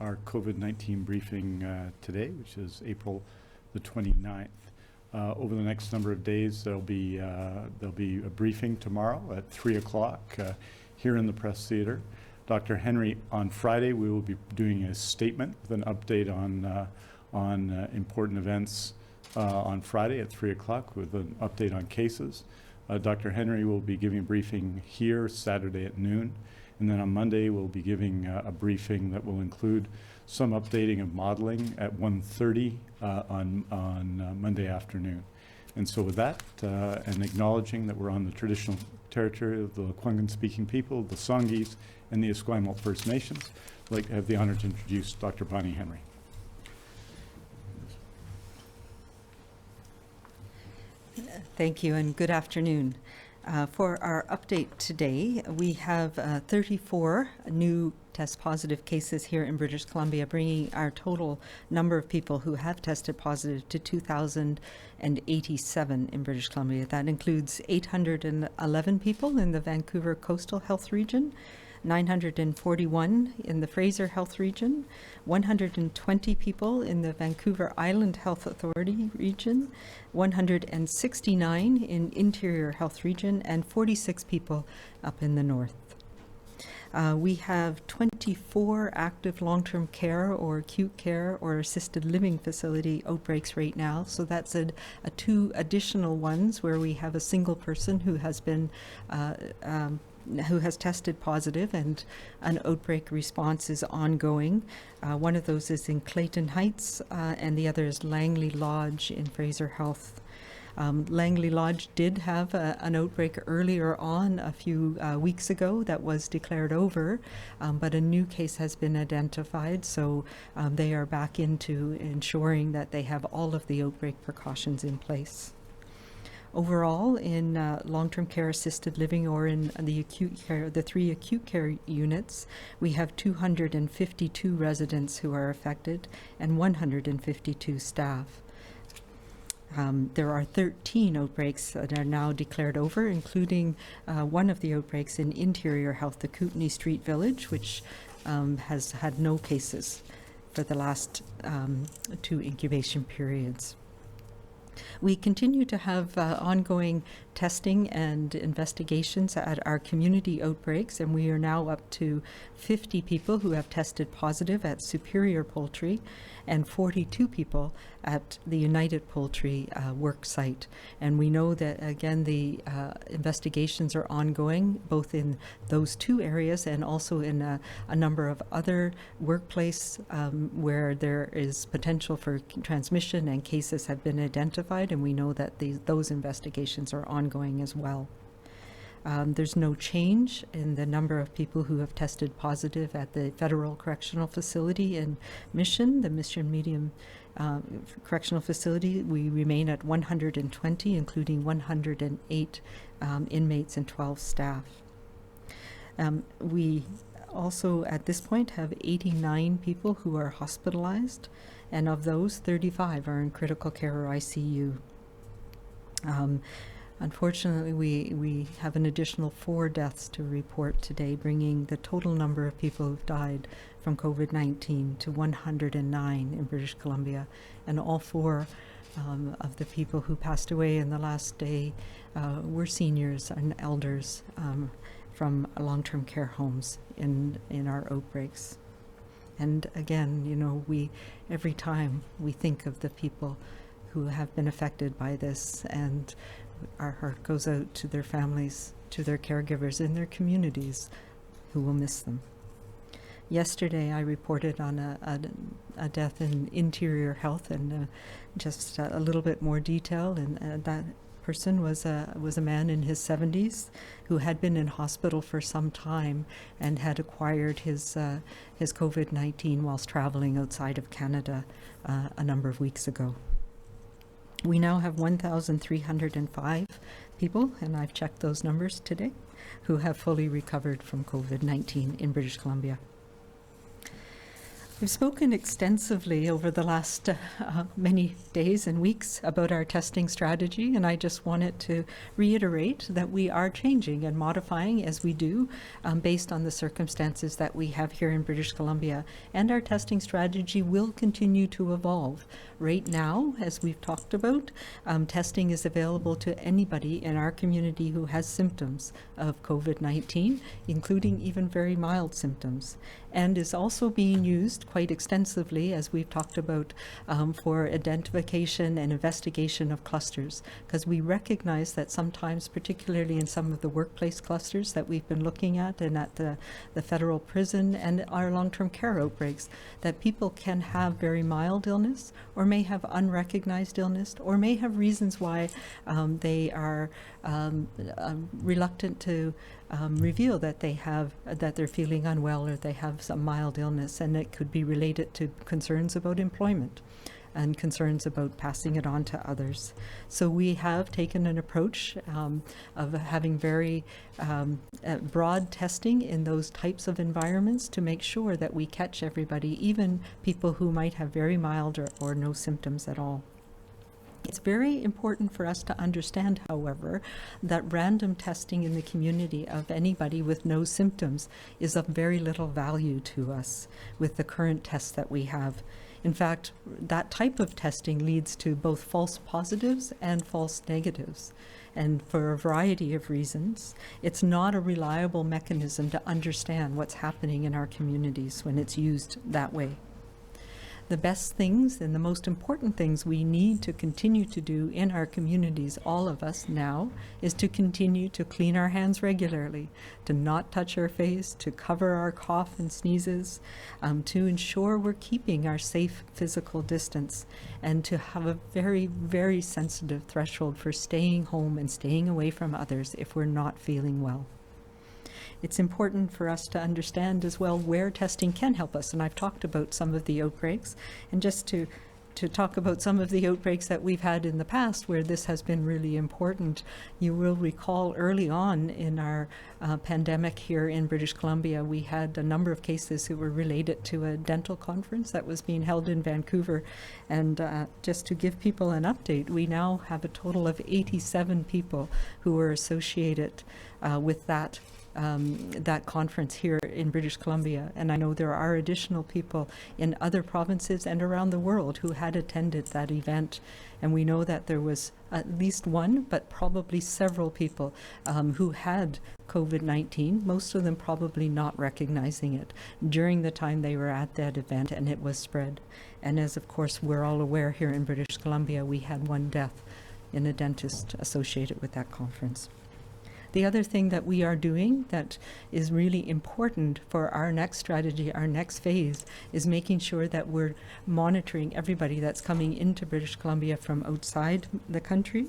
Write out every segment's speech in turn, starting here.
our COVID-19 briefing today, which is April the 29th. Over the next number of days, there'll be a briefing tomorrow at 3 o'clock here in the Press Theatre. Dr. Henry, on Friday, we will be doing a statement with an update on important events on Friday at 3 o'clock with an update on cases. Dr. Henry will be giving a briefing here Saturday at noon. And then on Monday, we'll be giving a briefing that will include some updating of modeling at 1:30 on Monday afternoon. And so with that, and acknowledging that we're on the traditional territory of the Lekwungen-speaking people, the Songhees, and the Esquimalt First Nations, I'd like to have the honor to introduce Dr. Bonnie Henry. Thank you and good afternoon. For our update today, we have 34 new test positive cases here in British Columbia, bringing our total number of people who have tested positive to 2,087 in British Columbia. That includes 811 people in the Vancouver Coastal Health Region, 941 in the Fraser Health Region, 120 people in the Vancouver Island Health Authority region, 169 in Interior Health Region, and 46 people up in the north. We have 24 active long-term care or acute care or assisted living facility outbreaks right now. So that's a two additional ones where we have a single person who has been who has tested positive, and an outbreak response is ongoing. One of those is in Clayton Heights, and the other is Langley Lodge in Fraser Health. Langley Lodge did have an outbreak earlier on a few weeks ago that was declared over, but a new case has been identified, so they are back into ensuring that they have all of the outbreak precautions in place. Overall, in long-term care assisted living or in the acute care, the 3 acute care units, we have 252 residents who are affected and 152 staff. There are 13 outbreaks that are now declared over, including one of the outbreaks in Interior Health, the Kootenay Street Village, which has had no cases for the last 2 incubation periods. We continue to have ongoing testing and investigations at our community outbreaks, and we are now up to 50 people who have tested positive at Superior Poultry and 42 people at the United Poultry work site. And we know that, again, the investigations are ongoing both in those 2 areas and also in a number of other workplace where there is potential for transmission and cases have been identified, and we know that those investigations are ongoing as well. There's no change in the number of people who have tested positive at the Federal Correctional Facility in Mission, the Mission Medium Correctional Facility. We remain at 120, including 108 inmates and 12 staff. We also, at this point, have 89 people who are hospitalized, and of those, 35 are in critical care or ICU. Unfortunately, we have an additional 4 deaths to report today, bringing the total number of people who've died from COVID-19 to 109 in British Columbia. And all 4 of the people who passed away in the last day were seniors and elders from long-term care homes in our outbreaks. And again, you know, every time we think of the people who have been affected by this, and our heart goes out to their families, to their caregivers in their communities who will miss them. Yesterday, I reported on a death in Interior Health, and just a little bit more detail. And that person was a man in his 70s who had been in hospital for some time and had acquired his COVID-19 whilst traveling outside of Canada a number of weeks ago. We now have 1,305 people, and I've checked those numbers today, who have fully recovered from COVID-19 in British Columbia. We've spoken extensively over the last many days and weeks about our testing strategy, and I just wanted to reiterate that we are changing and modifying as we do based on the circumstances that we have here in British Columbia, and our testing strategy will continue to evolve. Right now, as we've talked about, testing is available to anybody in our community who has symptoms of COVID-19, including even very mild symptoms, and is also being used quite extensively, as we've talked about, for identification and investigation of clusters, because we recognize that sometimes, particularly in some of the workplace clusters that we've been looking at and at the federal prison and our long-term care outbreaks, that people can have very mild illness or may have unrecognized illness or may have reasons why they are reluctant to reveal that they're feeling unwell or they have some mild illness, and it could be related to concerns about employment and concerns about passing it on to others. So we have taken an approach of having very broad testing in those types of environments to make sure that we catch everybody, even people who might have very mild or no symptoms at all. It's very important for us to understand, however, that random testing in the community of anybody with no symptoms is of very little value to us with the current tests that we have. In fact, that type of testing leads to both false positives and false negatives. And for a variety of reasons, it's not a reliable mechanism to understand what's happening in our communities when it's used that way. The best things and the most important things we need to continue to do in our communities, all of us now, is to continue to clean our hands regularly, to not touch our face, to cover our cough and sneezes, to ensure we're keeping our safe physical distance, and to have a very, very sensitive threshold for staying home and staying away from others if we're not feeling well. It's important for us to understand as well where testing can help us, and I've talked about some of the outbreaks, and just to talk about some of the outbreaks that we've had in the past where this has been really important. You will recall early on in our pandemic here in British Columbia, we had a number of cases who were related to a dental conference that was being held in Vancouver, and just to give people an update, we now have a total of 87 people who were associated with that conference here in British Columbia, and I know there are additional people in other provinces and around the world who had attended that event, and we know that there was at least one, but probably several people who had COVID-19, most of them probably not recognizing it during the time they were at that event, and it was spread. And as of course we're all aware, here in British Columbia we had one death in a dentist associated with that conference. The other thing that we are doing that is really important for our next strategy, our next phase, is making sure that we're monitoring everybody that's coming into British Columbia from outside the country.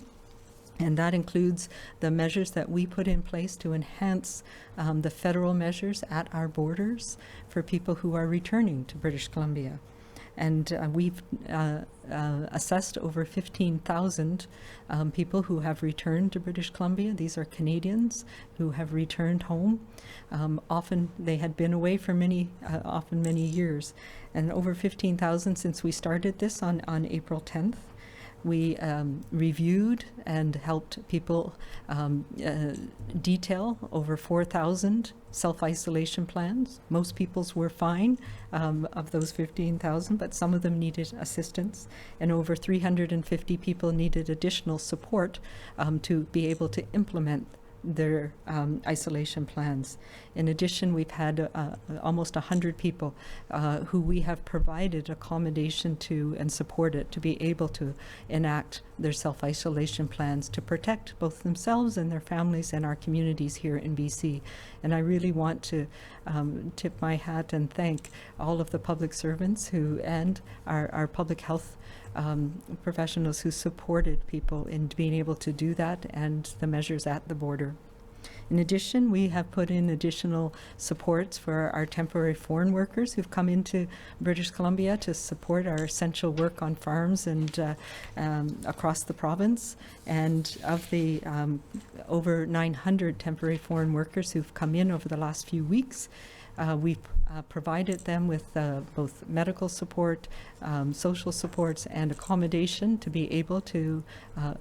And that includes the measures that we put in place to enhance the federal measures at our borders for people who are returning to British Columbia. And we've assessed over 15,000 people who have returned to British Columbia. These are Canadians who have returned home. Often they had been away for often many years. And over 15,000 since we started this on April 10th. We reviewed and helped people detail over 4,000 self-isolation plans. Most people's were fine of those 15,000, but some of them needed assistance, and over 350 people needed additional support to be able to implement their isolation plans. In addition, we've had almost 100 people who we have provided accommodation to and supported to be able to enact their self-isolation plans to protect both themselves and their families and our communities here in BC. And I really want to tip my hat and thank all of the public servants and our public health professionals who supported people in being able to do that, and the measures at the border. In addition, we have put in additional supports for our temporary foreign workers who've come into British Columbia to support our essential work on farms and across the province. And of the over 900 temporary foreign workers who've come in over the last few weeks, we've provided them with both medical support, social supports, and accommodation to be able to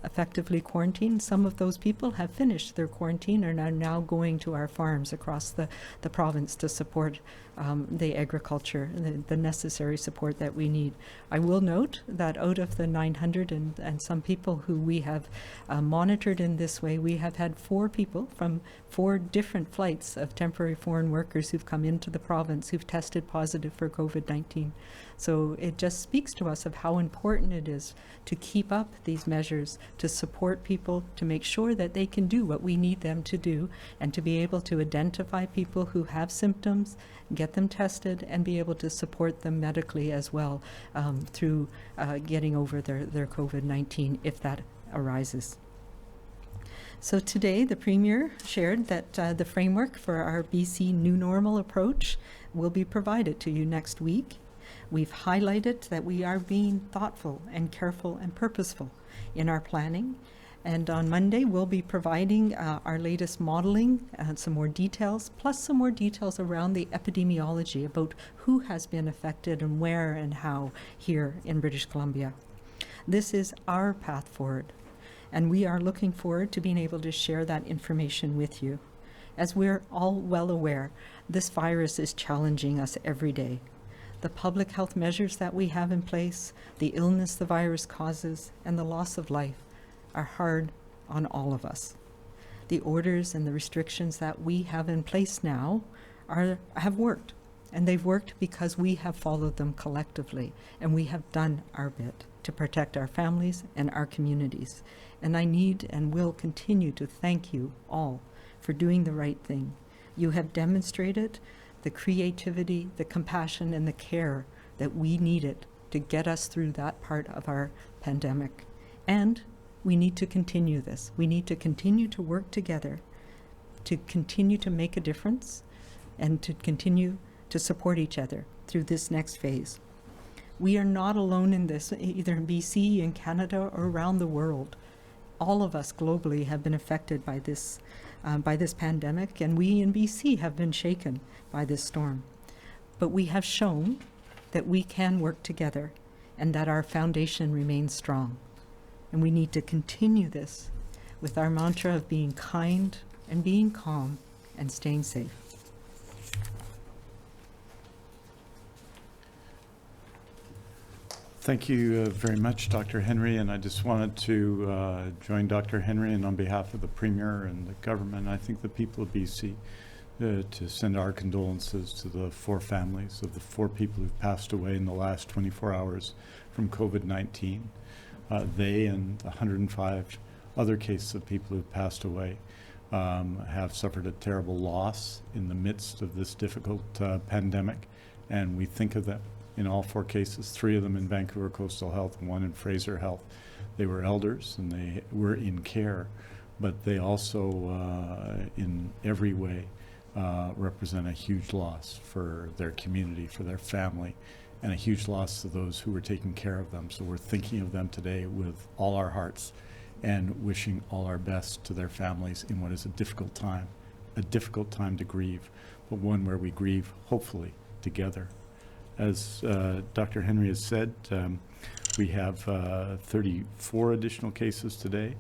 effectively quarantine. Some of those people have finished their quarantine and are now going to our farms across the province to support the agriculture, the necessary support that we need. I will note that out of the 900 and some people who we have monitored in this way, we have had 4 people from 4 different flights of temporary foreign workers who've come into the province who've tested positive for COVID-19. So it just speaks to us of how important it is to keep up these measures, to support people, to make sure that they can do what we need them to do, and to be able to identify people who have symptoms, get them tested, and be able to support them medically as well through getting over their COVID-19 if that arises. So today, the Premier shared that the framework for our BC New Normal approach will be provided to you next week. We've highlighted that we are being thoughtful and careful and purposeful in our planning. And on Monday, we'll be providing our latest modeling and some more details, plus some more details around the epidemiology about who has been affected and where and how here in British Columbia. This is our path forward, and we are looking forward to being able to share that information with you. As we're all well aware, this virus is challenging us every day. The public health measures that we have in place, the illness the virus causes, and the loss of life are hard on all of us. The orders and the restrictions that we have in place now have worked, and they've worked because we have followed them collectively, and we have done our bit to protect our families and our communities. And I need and will continue to thank you all for doing the right thing. You have demonstrated the creativity, the compassion, and the care that we needed to get us through that part of our pandemic. And we need to continue this. We need to continue to work together, to continue to make a difference, and to continue to support each other through this next phase. We are not alone in this, either in BC, in Canada, or around the world. All of us globally have been affected by this pandemic, and we in BC have been shaken by this storm. But we have shown that we can work together and that our foundation remains strong. And we need to continue this with our mantra of being kind and being calm and staying safe. Thank you very much, Dr. Henry, and I just wanted to join Dr. Henry and on behalf of the Premier and the government, I think the people of BC, to send our condolences to the 4 families of the 4 people who've passed away in the last 24 hours from COVID-19. They and the 105 other cases of people who've passed away have suffered a terrible loss in the midst of this difficult pandemic, and we think of them in all 4 cases, 3 of them in Vancouver Coastal Health and 1 in Fraser Health. They were elders and they were in care, but they also, in every way, represent a huge loss for their community, for their family, and a huge loss to those who were taking care of them. So we're thinking of them today with all our hearts and wishing all our best to their families in what is a difficult time to grieve, but one where we grieve, hopefully, together. As Dr. Henry has said, we have 34 additional cases today.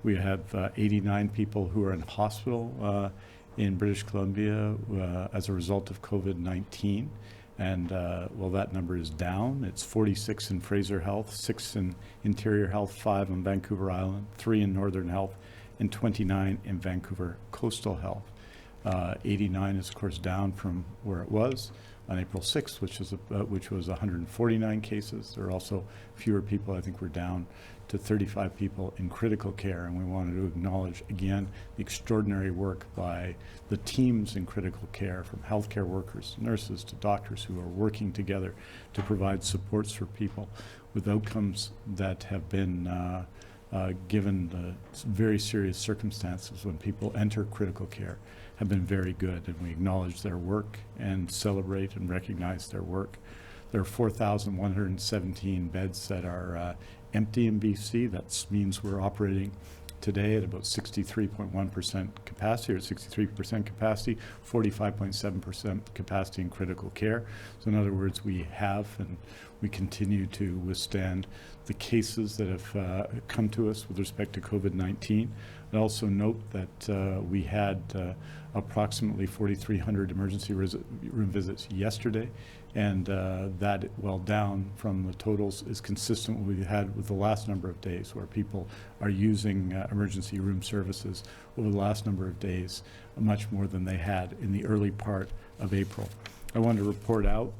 We have 89 people who are in hospital in British Columbia as a result of COVID-19. And well, that number is down. It's 46 in Fraser Health, 6 in Interior Health, 5 on Vancouver Island, 3 in Northern Health, and 29 in Vancouver Coastal Health. 89 is, of course, down from where it was on April 6th, which was 149 cases. There are also fewer people. I think we're down to 35 people in critical care, and we wanted to acknowledge again the extraordinary work by the teams in critical care, from healthcare workers, nurses to doctors, who are working together to provide supports for people with outcomes that have been given the very serious circumstances when people enter critical care, have been very good, and we acknowledge their work and celebrate and recognize their work. There are 4,117 beds that are empty in BC. That means we're operating today at about 63.1% capacity, or 63% capacity, 45.7% capacity in critical care. So in other words, we have and we continue to withstand the cases that have come to us with respect to COVID-19. I also note that we had approximately 4,300 emergency room visits yesterday, and that, while down from the totals, is consistent with what we had with the last number of days, where people are using emergency room services over the last number of days, much more than they had in the early part of April. I want to report out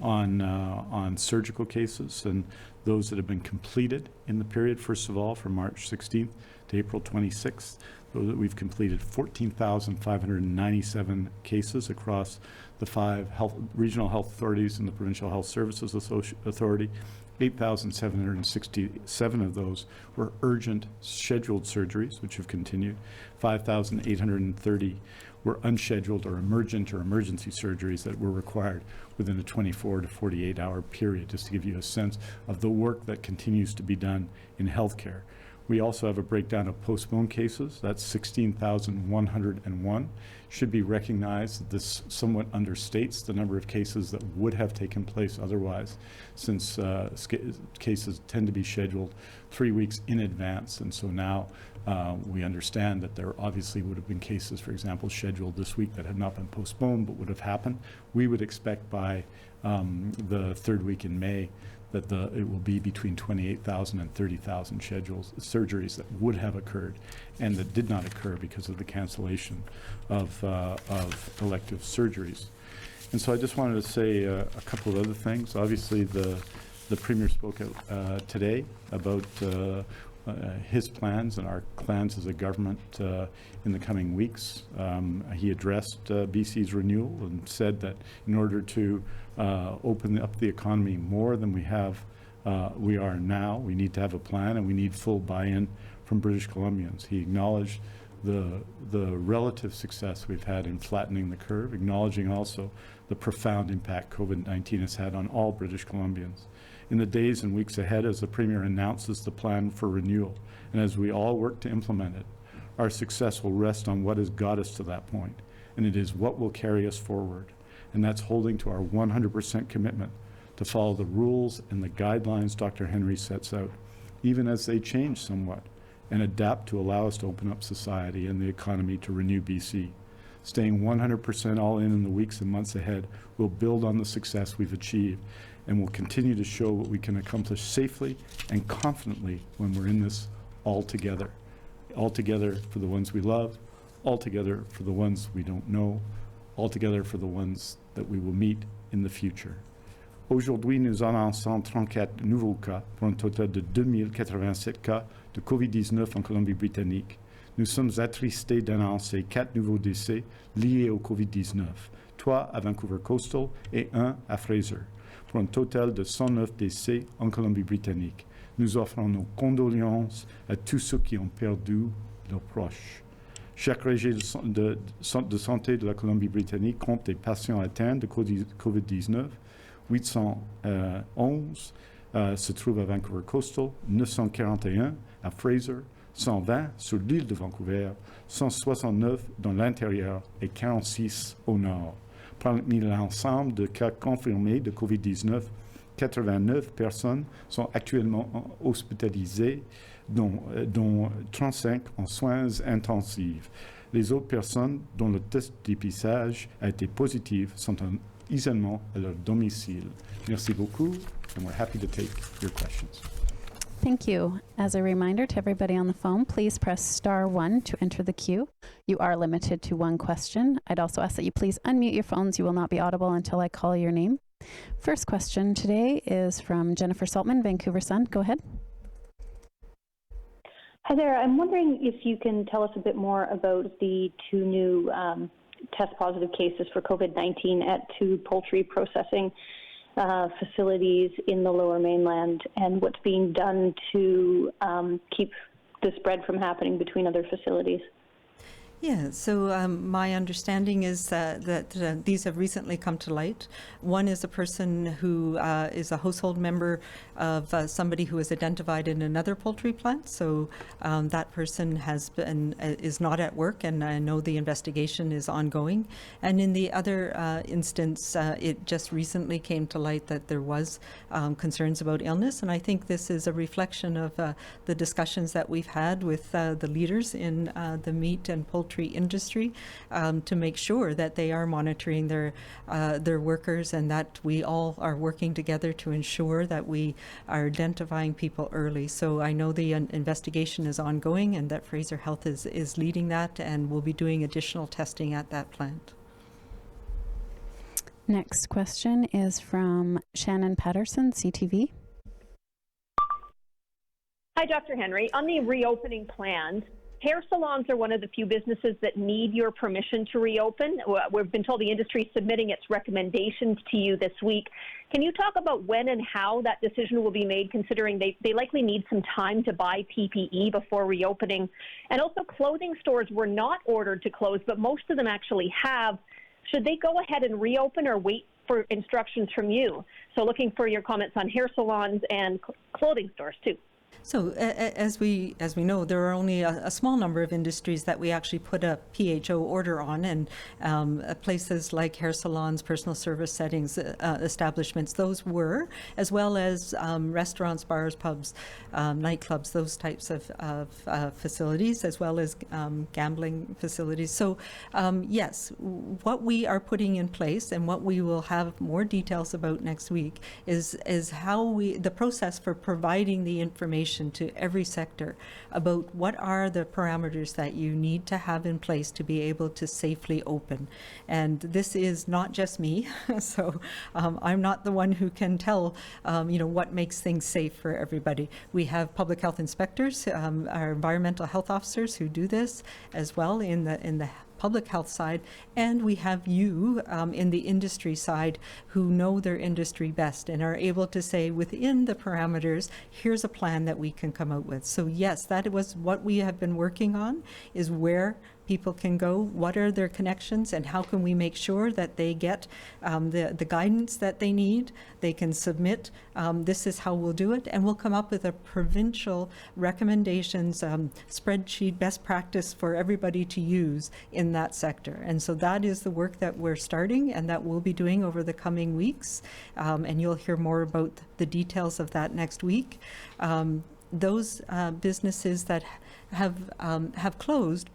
on surgical cases and those that have been completed in the period. First of all, from March 16th to April 26th, we've completed 14,597 cases across the 5 regional health authorities and the Provincial Health Services Authority. 8,767 of those were urgent scheduled surgeries, which have continued. 5,830 were unscheduled or emergent or emergency surgeries that were required within a 24 to 48 hour period, just to give you a sense of the work that continues to be done in healthcare. We also have a breakdown of postponed cases. That's 16,101. Should be recognized that this somewhat understates the number of cases that would have taken place otherwise, since cases tend to be scheduled 3 weeks in advance. And so now we understand that there obviously would have been cases, for example, scheduled this week that had not been postponed but would have happened. We would expect by the 3rd week in May that it will be between 28,000 and 30,000 surgeries that would have occurred and that did not occur because of the cancellation of elective surgeries. And so I just wanted to say a couple of other things. Obviously, the Premier spoke out today about his plans and our plans as a government in the coming weeks. He addressed BC's renewal and said that in order to open up the economy more than we are now, we need to have a plan, and we need full buy-in from British Columbians. He acknowledged the relative success we've had in flattening the curve, acknowledging also the profound impact COVID-19 has had on all British Columbians. In the days and weeks ahead, as the Premier announces the plan for renewal, and as we all work to implement it, our success will rest on what has got us to that point, and it is what will carry us forward. And that's holding to our 100% commitment to follow the rules and the guidelines Dr. Henry sets out, even as they change somewhat, and adapt to allow us to open up society and the economy to renew BC. Staying 100% all in the weeks and months ahead will build on the success we've achieved, and will continue to show what we can accomplish safely and confidently when we're in this all together. All together for the ones we love, all together for the ones we don't know, all together for the ones that we will meet in the future. Aujourd'hui, nous annonçons 34 nouveaux cas pour un total de 2087 cas de COVID-19 en Colombie-Britannique. Nous sommes attristés d'annoncer 4 nouveaux décès liés au COVID-19, 3 à Vancouver Coastal et 1 à Fraser, pour un total de 109 décès en Colombie-Britannique. Nous offrons nos condoléances à tous ceux qui ont perdu leurs proches. Chaque région de centre de santé de la Colombie-Britannique compte des patients atteints de COVID-19. 811 se trouvent à Vancouver Coastal, 941 à Fraser, 120 sur l'île de Vancouver, 169 dans l'intérieur et 46 au nord. Parmi l'ensemble de cas confirmés de COVID-19, 89 personnes sont actuellement hospitalisées, dont 35 en soins intensifs. Les autres personnes dont le test de dépistage a été positif sont en isolement à leur domicile. Merci beaucoup, and we're happy to take your questions. Thank you. As a reminder to everybody on the phone, please press *1 to enter the queue. You are limited to 1 question. I'd also ask that you please unmute your phones. You will not be audible until I call your name. First question today is from Jennifer Saltman, Vancouver Sun. Go ahead. Hi there. I'm wondering if you can tell us a bit more about the 2 new test positive cases for COVID-19 at 2 poultry processing facilities in the Lower Mainland, and what's being done to keep the spread from happening between other facilities. Yeah, so my understanding is that these have recently come to light. One is a person who is a household member of somebody who is identified in another poultry plant. So that person is not at work, and I know the investigation is ongoing. And in the other instance, it just recently came to light that there was concerns about illness, and I think this is a reflection of the discussions that we've had with the leaders in the meat and poultry industry to make sure that they are monitoring their workers, and that we all are working together to ensure that we are identifying people early. So I know the investigation is ongoing, and that Fraser Health is leading that, and will be doing additional testing at that plant. Next question is from Shannon Peterson, CTV. Hi, Dr. Henry. On the reopening plans, hair salons are one of the few businesses that need your permission to reopen. We've been told the industry is submitting its recommendations to you this week. Can you talk about when and how that decision will be made, considering they likely need some time to buy PPE before reopening? And also, clothing stores were not ordered to close, but most of them actually have. Should they go ahead and reopen or wait for instructions from you? So looking for your comments on hair salons and clothing stores too. So as we know, there are only a small number of industries that we actually put a PHO order on, and places like hair salons, personal service settings, establishments, those were, as well as restaurants, bars, pubs, nightclubs, those types of facilities, as well as gambling facilities. So yes, what we are putting in place, and what we will have more details about next week, is how the process for providing the information to every sector about what are the parameters that you need to have in place to be able to safely open. And this is not just me, so I'm not the one who can tell what makes things safe for everybody. We have public health inspectors, our environmental health officers who do this as well in the public health side, and we have you in the industry side who know their industry best and are able to say, within the parameters, here's a plan that we can come out with. So yes, that was what we have been working on, is where people can go, what are their connections, and how can we make sure that they get the guidance that they need. They can submit, this is how we'll do it, and we'll come up with a provincial recommendations spreadsheet, best practice for everybody to use in that sector. And so that is the work that we're starting and that we'll be doing over the coming weeks, and you'll hear more about the details of that next week. Those businesses that have closed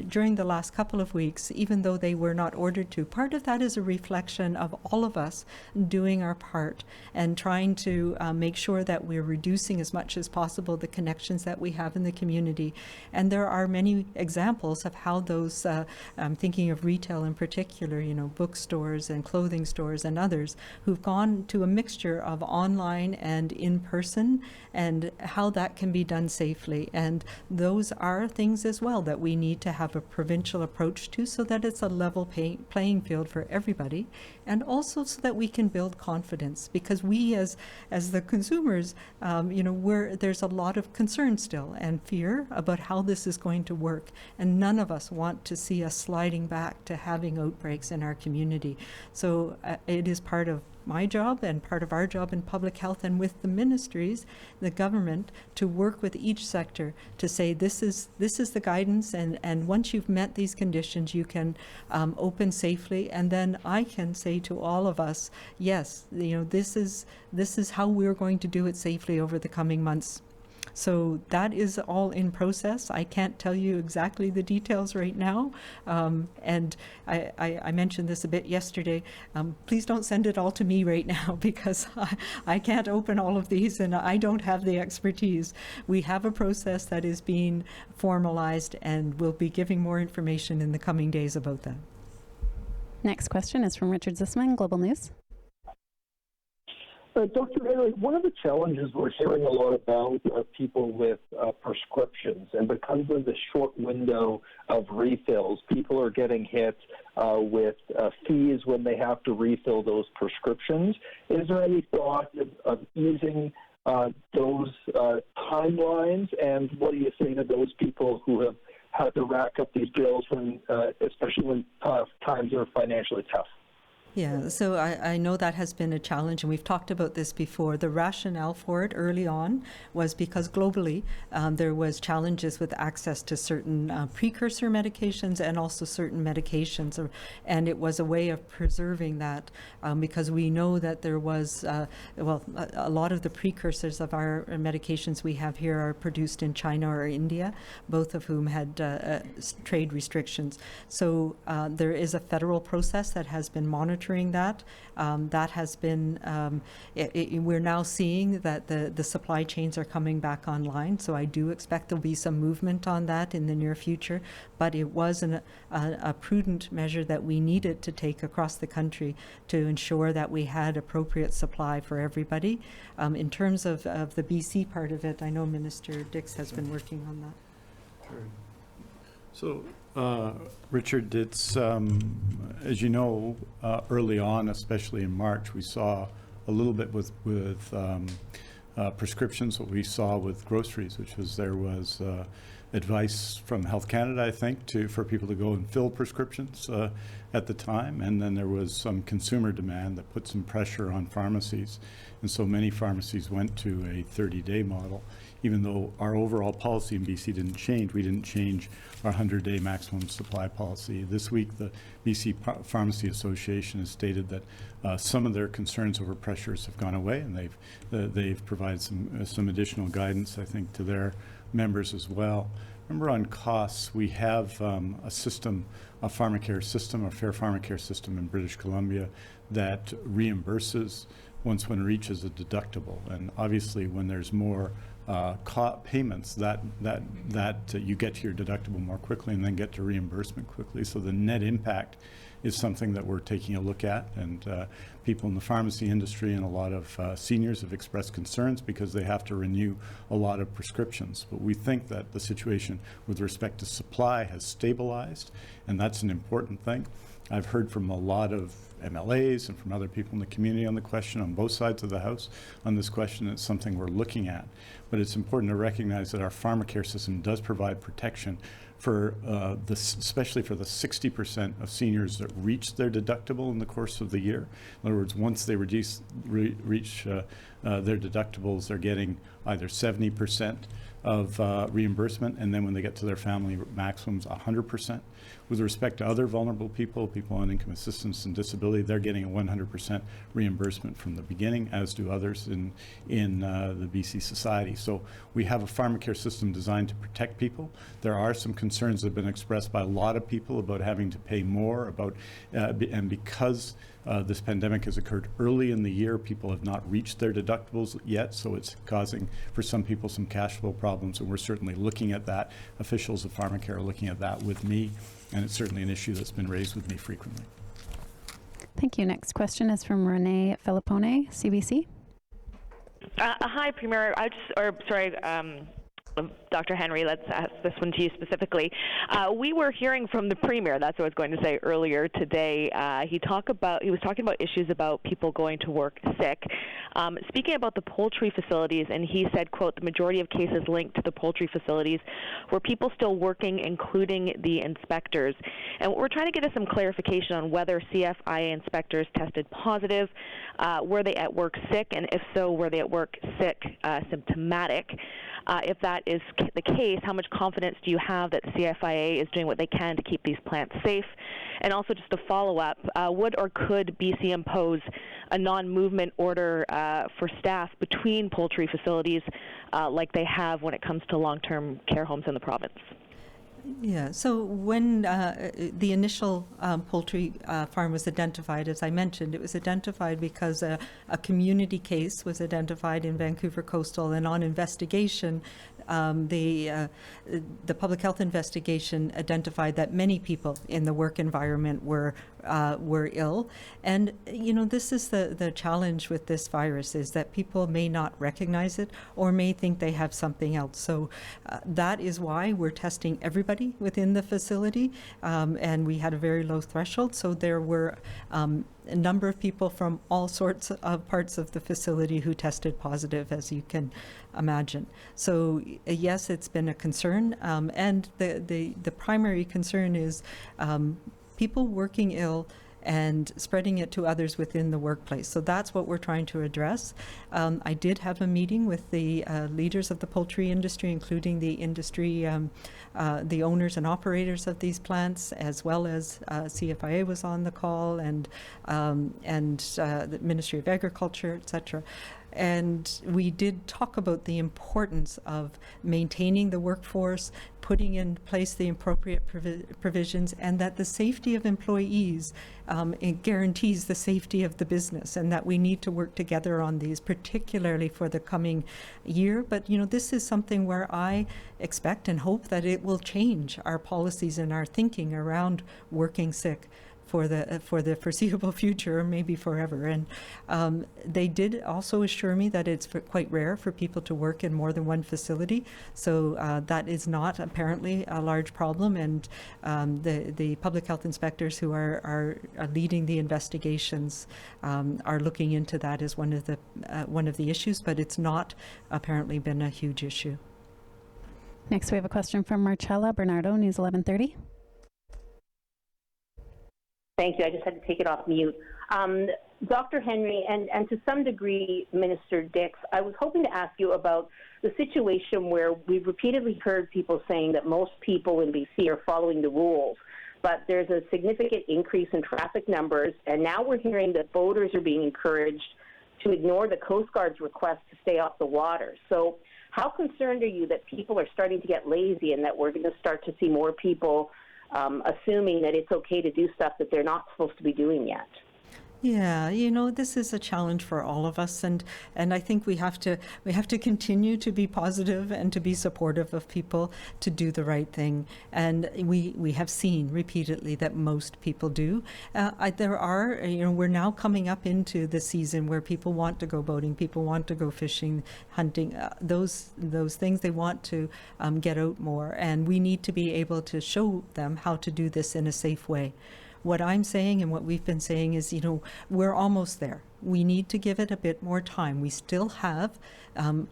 during the last couple of weeks, even though they were not ordered to. Part of that is a reflection of all of us doing our part and trying to make sure that we're reducing as much as possible the connections that we have in the community. And there are many examples of how those, I'm thinking of retail in particular, bookstores and clothing stores and others, who've gone to a mixture of online and in person, and how that can be done safely. And those are things as well that we need to have a provincial approach to, so that it's a level playing field for everybody, and also so that we can build confidence, because we as the consumers, there's a lot of concern still and fear about how this is going to work, and none of us want to see us sliding back to having outbreaks in our community. So it is part of my job and part of our job in public health and with the ministries, the government, to work with each sector to say this is the guidance, and once you've met these conditions, you can open safely. And then I can say to all of us, yes, this is how we're going to do it safely over the coming months. So that is all in process. I can't tell you exactly the details right now. And I mentioned this a bit yesterday. Please don't send it all to me right now, because I can't open all of these and I don't have the expertise. We have a process that is being formalized, and we'll be giving more information in the coming days about that. Next question is from Richard Zisman, Global News. Dr. Henry, one of the challenges we're hearing a lot about are people with prescriptions, and because of the short window of refills, people are getting hit with fees when they have to refill those prescriptions. Is there any thought of easing those timelines, and what do you say to those people who have how to rack up these bills when, especially when times are financially tough. Yeah, so I know that has been a challenge, and we've talked about this before. The rationale for it early on was because globally there was challenges with access to certain precursor medications and also certain medications, and it was a way of preserving that because we know that there was, a lot of the precursors of our medications we have here are produced in China or India, both of whom had trade restrictions. So there is a federal process that has been monitoring that. That has been, we're now seeing that the supply chains are coming back online, so I do expect there'll be some movement on that in the near future, but it was a prudent measure that we needed to take across the country to ensure that we had appropriate supply for everybody. In terms of the BC part of it, I know Minister Dix has been working on that. Sure. So, Richard, it's, as you know, early on, especially in March, we saw a little bit with prescriptions, what we saw with groceries, which was there was advice from Health Canada, I think, for people to go and fill prescriptions at the time. And then there was some consumer demand that put some pressure on pharmacies. And so many pharmacies went to a 30-day model. Even though our overall policy in BC didn't change, we didn't change our 100-day maximum supply policy. This week, the BC Pharmacy Association has stated that some of their concerns over pressures have gone away, and they've provided some additional guidance, I think, to their members as well. Remember, on costs, we have a system, a Pharmacare system, a fair Pharmacare system in British Columbia that reimburses once one reaches a deductible. And obviously, when there's more payments, that you get to your deductible more quickly and then get to reimbursement quickly. So the net impact is something that we're taking a look at, and people in the pharmacy industry and a lot of seniors have expressed concerns because they have to renew a lot of prescriptions. But we think that the situation with respect to supply has stabilized, and that's an important thing. I've heard from a lot of MLAs and from other people in the community on the question on both sides of the House on this question. It's something we're looking at. But it's important to recognize that our Pharmacare system does provide protection for especially for the 60% of seniors that reach their deductible in the course of the year. In other words, once they reach their deductibles, they're getting either 70% of reimbursement, and then when they get to their family maximums, 100%. With respect to other vulnerable people on income assistance and disability, they're getting a 100% reimbursement from the beginning, as do others in the BC society. So we have a Pharmacare system designed to protect people. There are some concerns that have been expressed by a lot of people about having to pay more, and because this pandemic has occurred early in the year, people have not reached their deductibles yet, so it's causing, for some people, some cash flow problems, and we're certainly looking at that. Officials of Pharmacare are looking at that with me, and it's certainly an issue that's been raised with me frequently. Thank you. Next question is from Renee Filippone, CBC. Hi, Premier. Dr. Henry, let's ask this one to you specifically. We were hearing from the Premier, that's what I was going to say earlier today. He was talking about issues about people going to work sick. Speaking about the poultry facilities, and he said, quote, the majority of cases linked to the poultry facilities were people still working, including the inspectors. And we're trying to get some clarification on whether CFIA inspectors tested positive. Were they at work sick? And if so, were they at work sick symptomatic? If that is the case, how much confidence do you have that the CFIA is doing what they can to keep these plants safe? And also, just to follow up, would or could BC impose a non-movement order for staff between poultry facilities like they have when it comes to long-term care homes in the province? Yeah, so when the initial poultry farm was identified, as I mentioned, it was identified because a community case was identified in Vancouver Coastal, and on investigation, the public health investigation identified that many people in the work environment were ill. And, you know, this is the challenge with this virus, is that people may not recognize it or may think they have something else. So that is why we're testing everybody within the facility, and we had a very low threshold. So there were a number of people from all sorts of parts of the facility who tested positive, as you can imagine. So yes, it's been a concern, and the primary concern is people working ill and spreading it to others within the workplace. So that's what we're trying to address. I did have a meeting with the leaders of the poultry industry, including the industry, the owners and operators of these plants, as well as CFIA was on the call, and the Ministry of Agriculture, etc. And we did talk about the importance of maintaining the workforce, putting in place the appropriate provisions, and that the safety of employees it guarantees the safety of the business, and that we need to work together on these, particularly for the coming year. But this is something where I expect and hope that it will change our policies and our thinking around working sick for the foreseeable future, or maybe forever. And they did also assure me that it's quite rare for people to work in more than one facility, so that is not apparently a large problem. And the public health inspectors who are leading the investigations are looking into that as one of the issues, but it's not apparently been a huge issue. Next, we have a question from Marcella Bernardo, News 1130. Thank you. I just had to take it off mute. Dr. Henry, and to some degree, Minister Dix, I was hoping to ask you about the situation where we've repeatedly heard people saying that most people in BC are following the rules, but there's a significant increase in traffic numbers, and now we're hearing that boaters are being encouraged to ignore the Coast Guard's request to stay off the water. So how concerned are you that people are starting to get lazy and that we're going to start to see more people assuming that it's okay to do stuff that they're not supposed to be doing yet? Yeah, this is a challenge for all of us, and I think we have to continue to be positive and to be supportive of people to do the right thing. And we have seen repeatedly that most people do. There are, we're now coming up into the season where people want to go boating, people want to go fishing, hunting, those things. They want to get out more, and we need to be able to show them how to do this in a safe way. What I'm saying and what we've been saying is, we're almost there. We need to give it a bit more time. We still have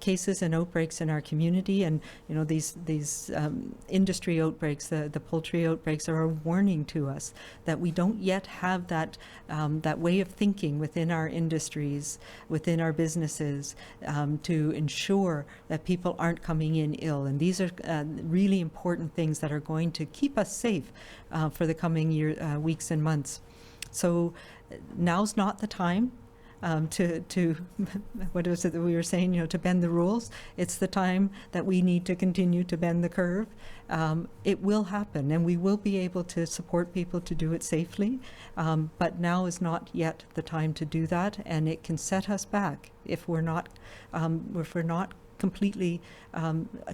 cases and outbreaks in our community, and these industry outbreaks, the poultry outbreaks, are a warning to us that we don't yet have that way of thinking within our industries, within our businesses, to ensure that people aren't coming in ill. And these are really important things that are going to keep us safe for the coming weeks and months. So now's not the time to what was it that we were saying, to bend the rules. It's the time that we need to continue to bend the curve. It will happen, and we will be able to support people to do it safely, but now is not yet the time to do that, and it can set us back if we're not completely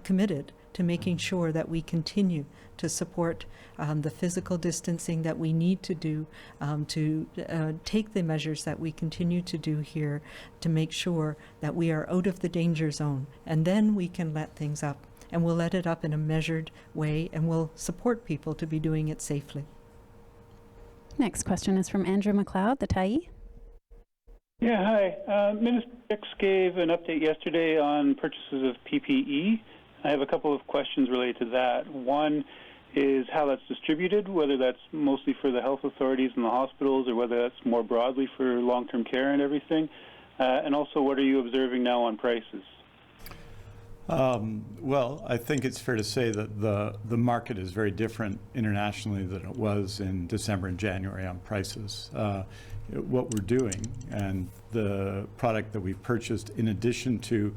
committed to making sure that we continue to support the physical distancing that we need to do, to take the measures that we continue to do here to make sure that we are out of the danger zone. And then we can let things up, and we'll let it up in a measured way, and we'll support people to be doing it safely. Next question is from Andrew McLeod, the Tyee. Yeah, hi. Minister Dix gave an update yesterday on purchases of PPE. I have a couple of questions related to that. One is how that's distributed, whether that's mostly for the health authorities and the hospitals, or whether that's more broadly for long-term care and everything. And also, what are you observing now on prices? Well, I think it's fair to say that the market is very different internationally than it was in December and January on prices. What we're doing and the product that we've purchased, in addition to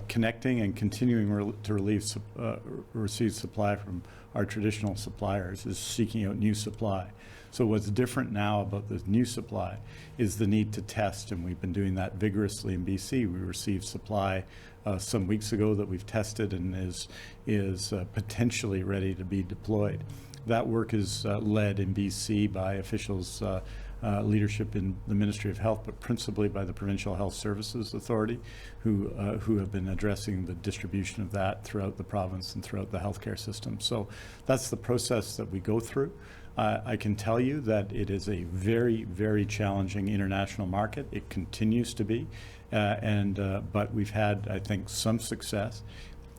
connecting and continuing to receive supply from our traditional suppliers, is seeking out new supply. So what's different now about the new supply is the need to test, and we've been doing that vigorously in BC. We received supply some weeks ago that we've tested and is potentially ready to be deployed. That work is led in BC by officials, leadership in the Ministry of Health, but principally by the Provincial Health Services Authority, who have been addressing the distribution of that throughout the province and throughout the healthcare system. So that's the process that we go through. I can tell you that it is a very, very challenging international market. It continues to be, but we've had, I think, some success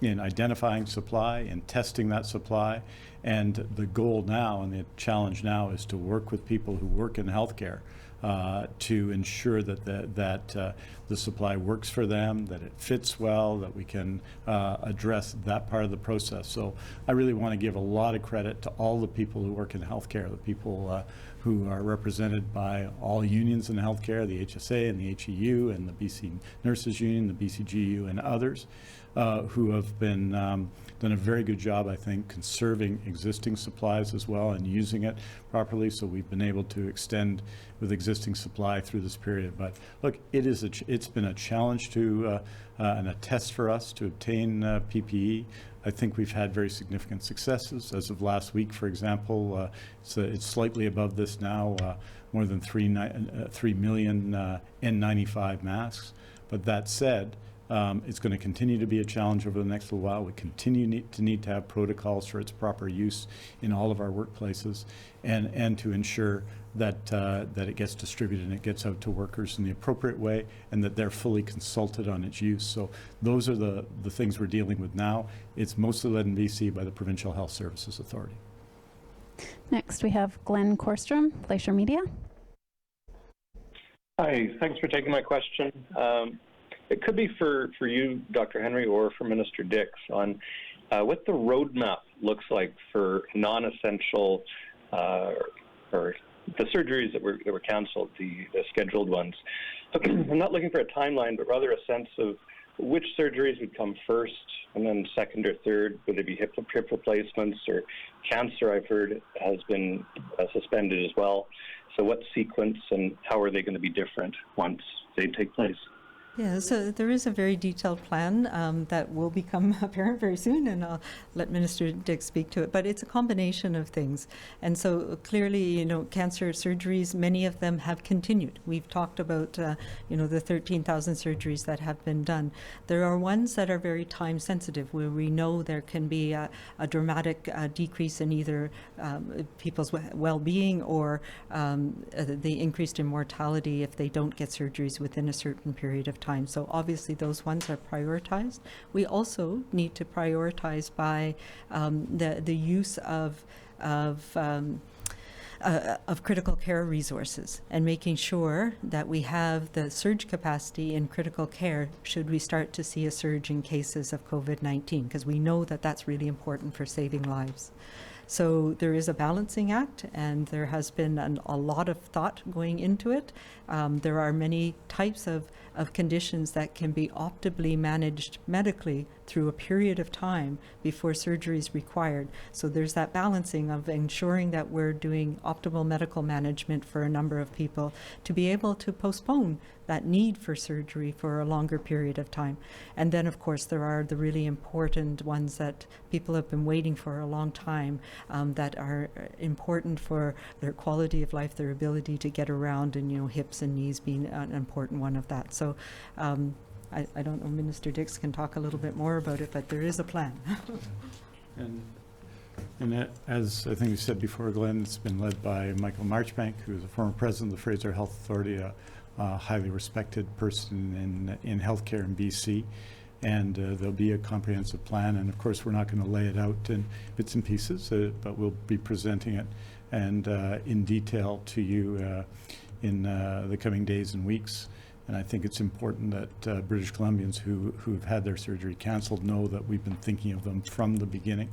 in identifying supply and testing that supply. And the goal now and the challenge now is to work with people who work in healthcare to ensure that the supply works for them, that it fits well, that we can address that part of the process. So I really want to give a lot of credit to all the people who work in healthcare, the people who are represented by all unions in healthcare, the HSA and the HEU and the BC Nurses Union, the BCGU and others who have been done a very good job, I think, conserving existing supplies as well and using it properly. So we've been able to extend with existing supply through this period. But look, it's been a challenge to and a test for us to obtain PPE. I think we've had very significant successes. As of last week, for example, it's slightly above this now, more than 3 million N95 masks. But that said, it's going to continue to be a challenge over the next little while. We continue to need to have protocols for its proper use in all of our workplaces, and to ensure that it gets distributed and it gets out to workers in the appropriate way, and that they're fully consulted on its use. So those are the things we're dealing with now. It's mostly led in BC by the Provincial Health Services Authority. Next, we have Glenn Korstrom, Glacier Media. Hi, thanks for taking my question. It could be for you, Dr. Henry, or for Minister Dix on what the roadmap looks like for non-essential or the surgeries that were canceled, the scheduled ones. I'm not looking for a timeline, but rather a sense of which surgeries would come first, and then second or third. Would it be hip replacements or cancer? I've heard has been suspended as well. So what sequence and how are they going to be different once they take place? Yeah, so there is a very detailed plan that will become apparent very soon, and I'll let Minister Dix speak to it. But it's a combination of things. And so clearly, cancer surgeries, many of them have continued. We've talked about, the 13,000 surgeries that have been done. There are ones that are very time sensitive, where we know there can be a dramatic decrease in either people's well-being or the increased in mortality if they don't get surgeries within a certain period of time. So obviously those ones are prioritized. We also need to prioritize by the use of critical care resources and making sure that we have the surge capacity in critical care should we start to see a surge in cases of COVID-19, because we know that that's really important for saving lives. So there is a balancing act, and there has been a lot of thought going into it. There are many types of conditions that can be optimally managed medically through a period of time before surgery is required. So there's that balancing of ensuring that we're doing optimal medical management for a number of people to be able to postpone that need for surgery for a longer period of time. And then, of course, there are the really important ones that people have been waiting for a long time, that are important for their quality of life, their ability to get around, and hips and knees being an important one of that. So I don't know, Minister Dix can talk a little bit more about it, but there is a plan. And as I think we said before, Glenn, it's been led by Michael Marchbank, who is a former president of the Fraser Health Authority, a highly respected person in healthcare in BC. And there'll be a comprehensive plan. And of course, we're not going to lay it out in bits and pieces, but we'll be presenting it and in detail to you in the coming days and weeks. And I think it's important that British Columbians who've had their surgery canceled know that we've been thinking of them from the beginning,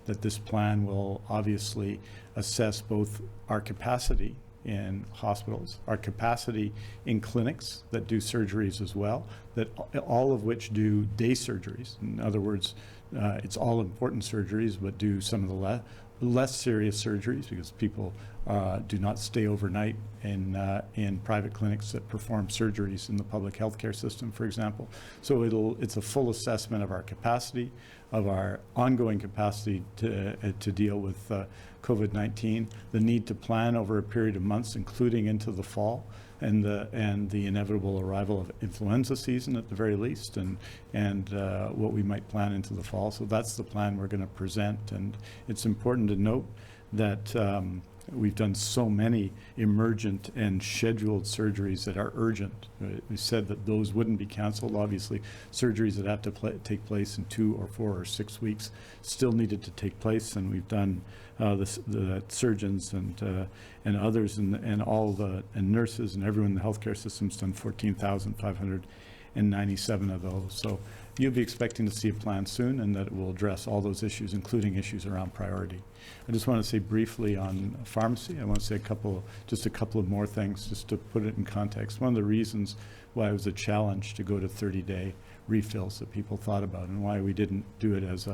that this plan will obviously assess both our capacity in hospitals, our capacity in clinics that do surgeries as well, that all of which do day surgeries. In other words, it's all important surgeries, but do some of the less serious surgeries, because people do not stay overnight in private clinics that perform surgeries in the public healthcare system, for example. So it's a full assessment of our capacity, of our ongoing capacity to deal with COVID-19, the need to plan over a period of months, including into the fall, and the inevitable arrival of influenza season at the very least, and what we might plan into the fall. So that's the plan we're going to present. And it's important to note that We've done so many emergent and scheduled surgeries that are urgent. We said that those wouldn't be canceled. Obviously, surgeries that have to take place in 2 or 4 or 6 weeks still needed to take place, and we've done the surgeons and others and all the nurses and everyone in the healthcare system's done 14,597 of those. So you'll be expecting to see a plan soon, and that it will address all those issues, including issues around priority. I just want to say briefly on pharmacy, I want to say just a couple of more things, just to put it in context. One of the reasons why it was a challenge to go to 30-day refills that people thought about, and why we didn't do it as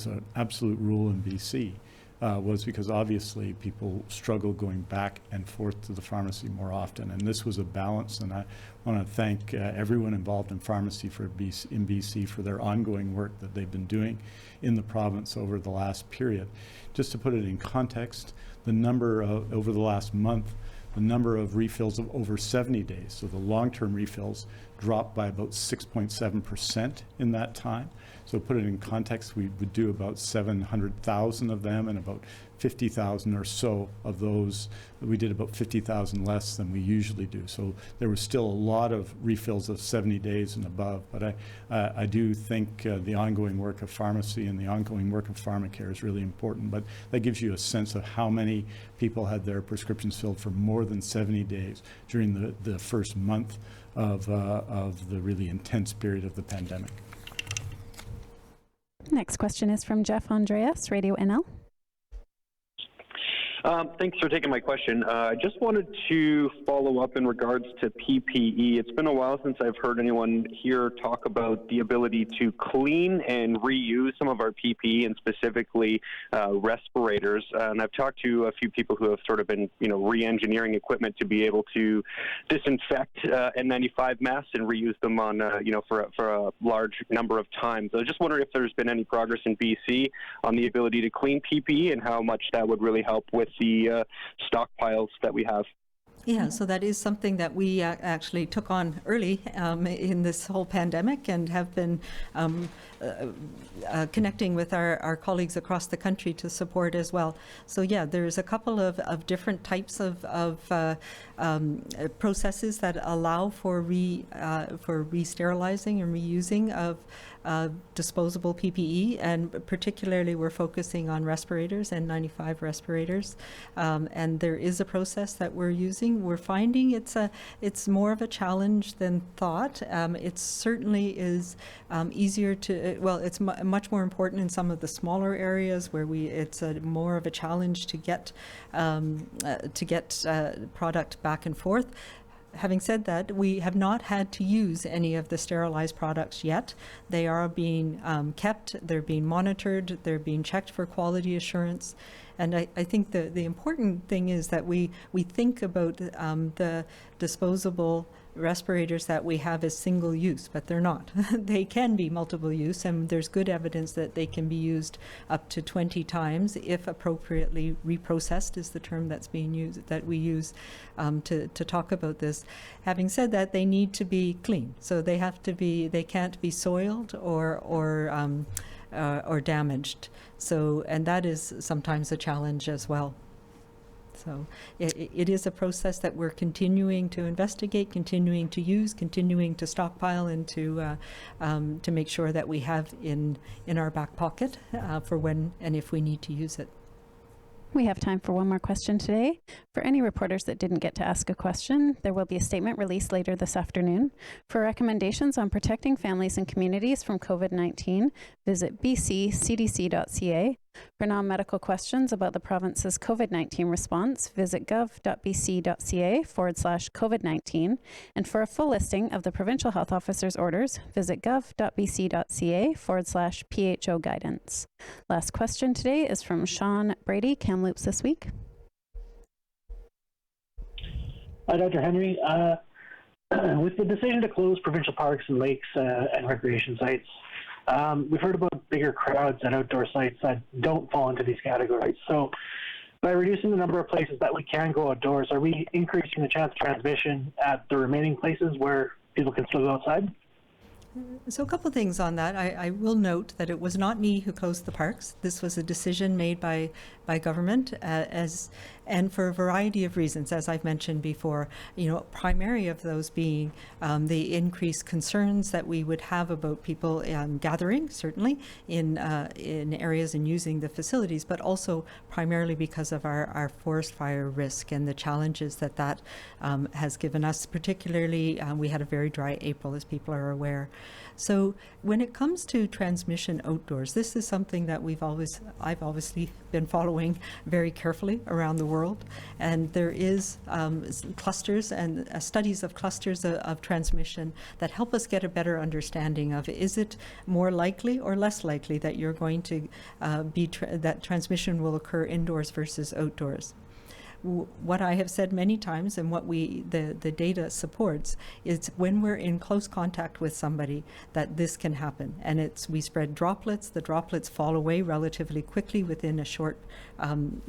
an absolute rule in BC, was because obviously people struggle going back and forth to the pharmacy more often, and this was a balance. And I want to thank everyone involved in pharmacy in BC for their ongoing work that they've been doing in the province over the last period. Just to put it in context, the number of, over the last month, the number of refills of over 70 days, so the long-term refills, dropped by about 6.7% in that time. So put it in context, we would do about 700,000 of them, and about 50,000 or so of those, we did about 50,000 less than we usually do. So there was still a lot of refills of 70 days and above. But I do think the ongoing work of pharmacy and the ongoing work of Pharmacare is really important. But that gives you a sense of how many people had their prescriptions filled for more than 70 days during the first month of the really intense period of the pandemic. Next question is from Jeff Andreas, Radio NL. Thanks for taking my question. I just wanted to follow up in regards to PPE. It's been a while since I've heard anyone here talk about the ability to clean and reuse some of our PPE, and specifically respirators. And I've talked to a few people who have sort of been, re-engineering equipment to be able to disinfect N95 masks and reuse them on, for a large number of times. I was just wondering if there's been any progress in BC on the ability to clean PPE and how much that would really help with the stockpiles that we have. Yeah, so that is something that we actually took on early in this whole pandemic, and have been connecting with our colleagues across the country to support as well. So yeah, there's a couple of different types of processes that allow for re-sterilizing and reusing of disposable PPE, and particularly we're focusing on respirators and N95 respirators, and there is a process that we're using. We're finding it's more of a challenge than thought. It certainly is easier to, it's much more important in some of the smaller areas where it's more of a challenge to get product back and forth. Having said that, we have not had to use any of the sterilized products yet. They are being kept, they're being monitored, they're being checked for quality assurance. And I think the important thing is that we think about the disposable respirators that we have as single use, but they're not. They can be multiple use, and there's good evidence that they can be used up to 20 times if appropriately reprocessed, is the term that's being used, that we use to talk about this. Having said that, they need to be clean, so they can't be soiled or damaged. So, and that is sometimes a challenge as well. So it is a process that we're continuing to investigate, continuing to use, continuing to stockpile, and to make sure that we have in our back pocket for when and if we need to use it. We have time for one more question today. For any reporters that didn't get to ask a question, there will be a statement released later this afternoon. For recommendations on protecting families and communities from COVID-19, visit bccdc.ca. For non-medical questions about the province's COVID-19 response, visit gov.bc.ca/COVID-19. And for a full listing of the provincial health officer's orders, visit gov.bc.ca/PHO guidance. Last question today is from Sean Brady, Kamloops This Week. Hi, Dr. Henry. With the decision to close provincial parks and lakes and recreation sites, we've heard about bigger crowds at outdoor sites that don't fall into these categories. So by reducing the number of places that we can go outdoors, are we increasing the chance of transmission at the remaining places where people can still go outside? So a couple things on that. I will note that it was not me who closed the parks. This was a decision made by government and for a variety of reasons, as I've mentioned before. Primary of those being the increased concerns that we would have about people gathering, certainly in areas and using the facilities, but also primarily because of our forest fire risk and the challenges that has given us. Particularly, we had a very dry April, as people are aware. So when it comes to transmission outdoors, this is something that I've obviously been following very carefully around the world. And there is clusters and studies of clusters of transmission that help us get a better understanding of, is it more likely or less likely that you're going to that transmission will occur indoors versus outdoors. What I have said many times and what the data supports is when we're in close contact with somebody that this can happen. And we spread droplets. The droplets fall away relatively quickly within a short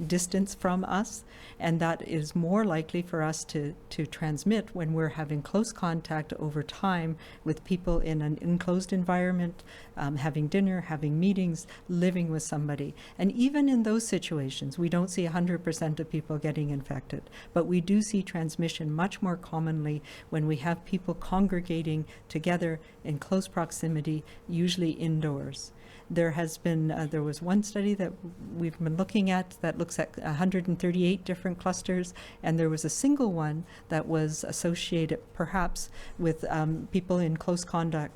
distance from us. And that is more likely for us to transmit when we're having close contact over time with people in an enclosed environment, having dinner, having meetings, living with somebody. And even in those situations, we don't see 100% of people getting infected, but we do see transmission much more commonly when we have people congregating together in close proximity, usually indoors. There was one study that we've been looking at that looks at 138 different clusters, and there was a single one that was associated perhaps with people in close contact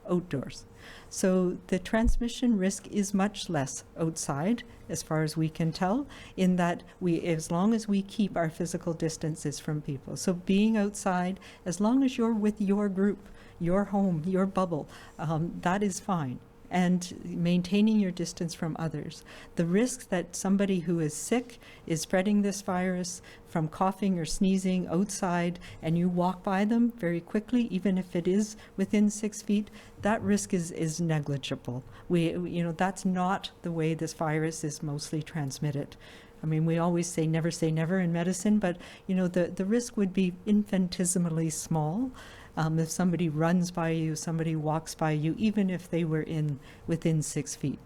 outdoors. So the transmission risk is much less outside, as far as we can tell, in that as long as we keep our physical distances from people. So being outside, as long as you're with your group, your home, your bubble, that is fine. And maintaining your distance from others. The risk that somebody who is sick is spreading this virus from coughing or sneezing outside and you walk by them very quickly, even if it is within 6 feet, that risk is negligible. That's not the way this virus is mostly transmitted. I mean, we always say never in medicine, but the risk would be infinitesimally small. If somebody runs by you, somebody walks by you, even if they were within 6 feet,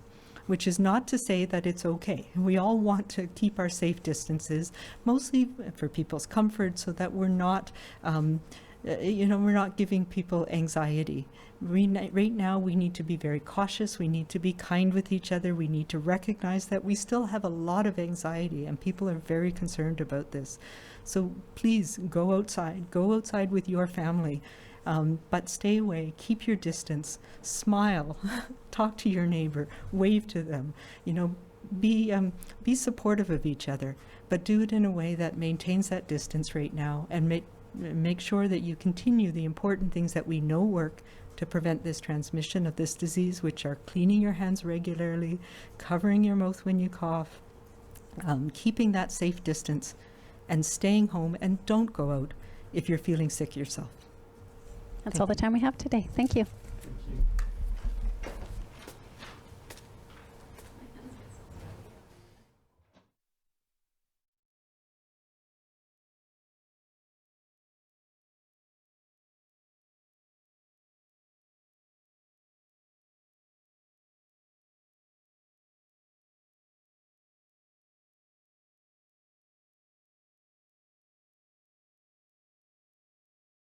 which is not to say that it's okay. We all want to keep our safe distances, mostly for people's comfort, so that we're not, we're not giving people anxiety. Right now, we need to be very cautious. We need to be kind with each other. We need to recognize that we still have a lot of anxiety, and people are very concerned about this. So please go outside with your family, but stay away, keep your distance, smile, talk to your neighbor, wave to them, be supportive of each other, but do it in a way that maintains that distance right now and make sure that you continue the important things that we know work to prevent this transmission of this disease, which are cleaning your hands regularly, covering your mouth when you cough, keeping that safe distance, and staying home, and don't go out if you're feeling sick yourself. That's all the time we have today. Thank you.